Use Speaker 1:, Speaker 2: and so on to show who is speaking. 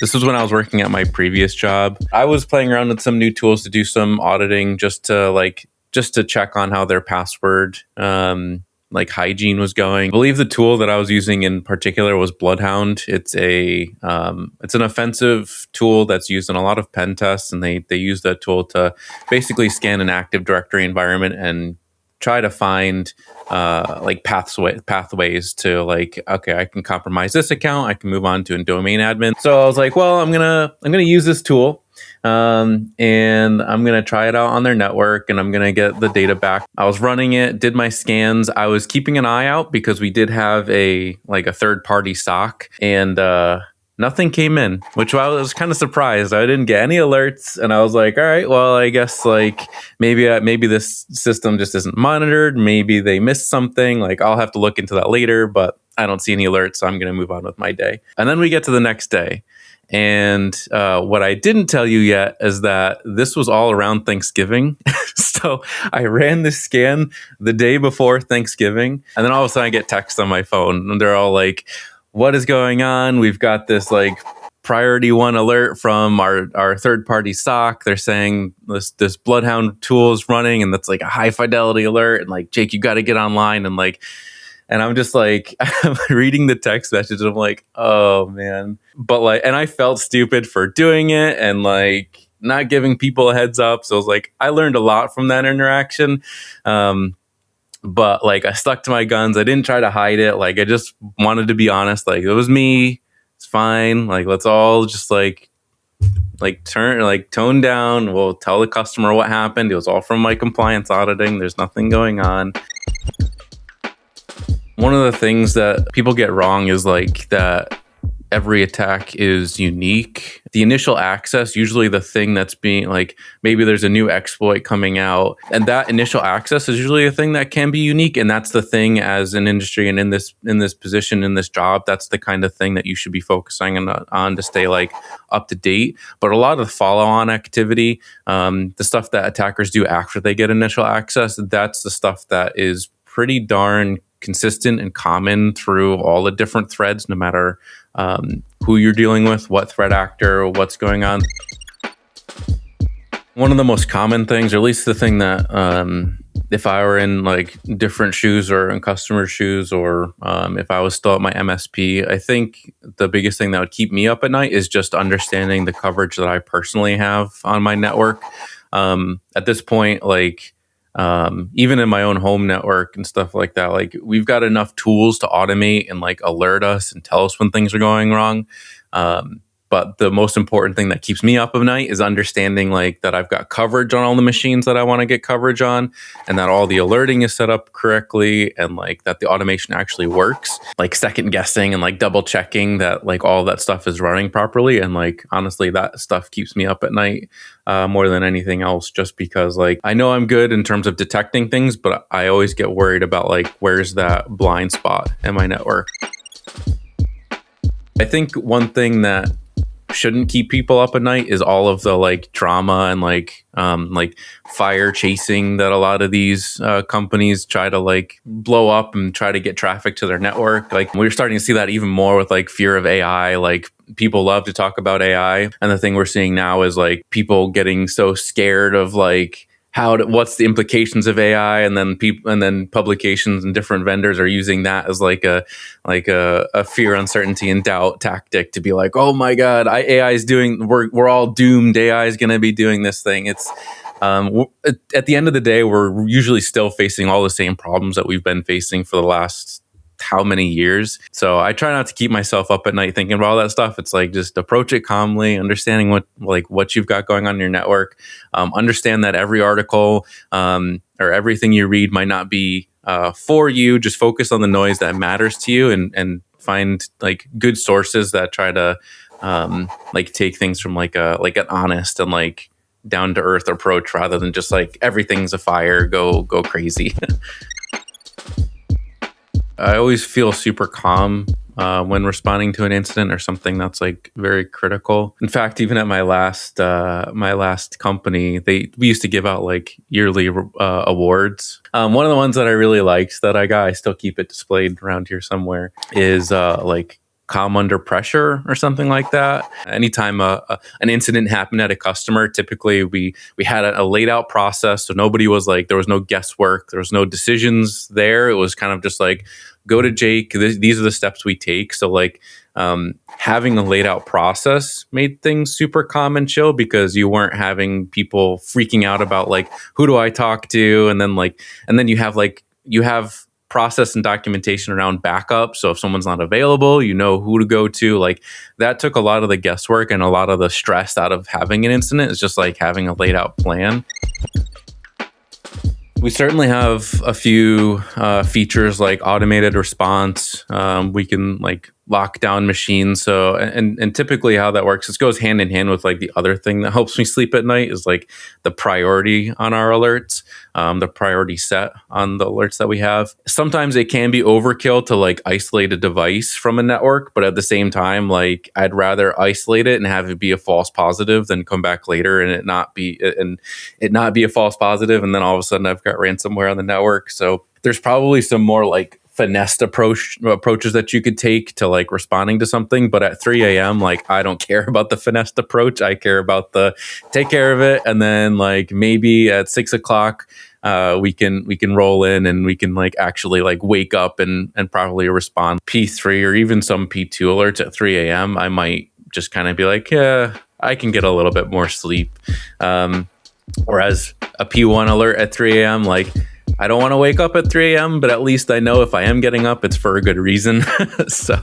Speaker 1: This was when I was working at my previous job. I was playing around with some new tools to do some auditing just to check on how their password hygiene was going. I believe the tool that I was using in particular was Bloodhound. It's an offensive tool that's used in a lot of pen tests, and they use that tool to basically scan an Active Directory environment and try to find pathways to okay, I can compromise this account, I can move on to a domain admin. So I was like, well, I'm gonna use this tool, and I'm gonna try it out on their network, and I'm gonna get the data back. I was running it, did my scans. I was keeping an eye out because we did have a third party SOC, and nothing came in, which I was kind of surprised. I didn't get any alerts, and I was like, all right, well, I guess maybe this system just isn't monitored. Maybe they missed something. I'll have to look into that later, but I don't see any alerts, so I'm going to move on with my day. And then we get to the next day. And what I didn't tell you yet is that this was all around Thanksgiving. So I ran this scan the day before Thanksgiving, and then all of a sudden I get texts on my phone, and they're all like, what is going on? We've got this priority one alert from our third party SOC. They're saying this Bloodhound tool is running, and that's a high fidelity alert. And Jake, you got to get online. And I'm just I'm reading the text message, and I'm like, oh man. But and I felt stupid for doing it and not giving people a heads up. So I was I learned a lot from that interaction. But I stuck to my guns. I didn't try to hide it. I just wanted to be honest. It was me. It's fine. Let's all just tone down. We'll tell the customer what happened. It was all from my compliance auditing. There's nothing going on. One of the things that people get wrong is that every attack is unique. The initial access, usually the thing that's being maybe there's a new exploit coming out, and that initial access is usually a thing that can be unique. And that's the thing as an industry and in this position, in this job, that's the kind of thing that you should be focusing on to stay up to date. But a lot of the follow-on activity, the stuff that attackers do after they get initial access, that's the stuff that is pretty darn consistent and common through all the different threads, no matter who you're dealing with, what threat actor, what's going on. One of the most common things, or at least the thing that if I were in different shoes or in customer shoes, or if I was still at my MSP, I think the biggest thing that would keep me up at night is just understanding the coverage that I personally have on my network. At this point, even in my own home network and stuff like that, we've got enough tools to automate and alert us and tell us when things are going wrong. But the most important thing that keeps me up at night is understanding that I've got coverage on all the machines that I want to get coverage on, and that all the alerting is set up correctly, and that the automation actually works. Second guessing and double checking that all that stuff is running properly. And honestly, that stuff keeps me up at night more than anything else, just because I know I'm good in terms of detecting things, but I always get worried about where's that blind spot in my network. I think one thing that shouldn't keep people up at night is all of the drama and fire chasing that a lot of these companies try to blow up and try to get traffic to their network. We're starting to see that even more with fear of AI. People love to talk about AI, and the thing we're seeing now is people getting so scared of what's the implications of AI, and then publications and different vendors are using that as a fear, uncertainty, and doubt tactic to be oh my God, AI is doing. We're all doomed. AI is going to be doing this thing. It's at the end of the day, we're usually still facing all the same problems that we've been facing for the last how many years. So I try not to keep myself up at night thinking about all that stuff. It's just approach it calmly, understanding what you've got going on in your network. Understand that every article or everything you read might not be for you. Just focus on the noise that matters to you, and find good sources that try to take things from an honest and down to earth approach, rather than just everything's a fire, go crazy. I always feel super calm when responding to an incident or something that's very critical. In fact, even at my last company, we used to give out yearly awards. One of the ones that I really liked that I got, I still keep it displayed around here somewhere, is calm under pressure or something like that. Anytime an incident happened at a customer, typically we had a laid out process, so nobody was like, there was no guesswork, there was no decisions there. It was kind of just like, go to Jake, these are the steps we take. So like having a laid out process made things super calm and chill, because you weren't having people freaking out about like, who do I talk to? And then you have process and documentation around backup. So if someone's not available, you know who to go to. Like that took a lot of the guesswork and a lot of the stress out of having an incident. It's just like having a laid out plan. We certainly have a few features like automated response. We can like lock down machines. So, and typically how that works, it goes hand in hand with like the other thing that helps me sleep at night is like the priority on our alerts, the priority set on the alerts that we have. Sometimes it can be overkill to like isolate a device from a network, but at the same time, like I'd rather isolate it and have it be a false positive than come back later and it not be a false positive. And then all of a sudden I've got ransomware on the network. So there's probably some more like finessed approaches that you could take to like responding to something. But at 3 a.m., like I don't care about the finessed approach. I care about the take care of it. And then like maybe at 6 o'clock, we can roll in and we can like actually like wake up and probably respond. P3 or even some P2 alerts at 3 a.m. I might just kind of be like, yeah, I can get a little bit more sleep. Whereas a P1 alert at 3 a.m., like I don't want to wake up at 3 a.m., but at least I know if I am getting up, it's for a good reason. So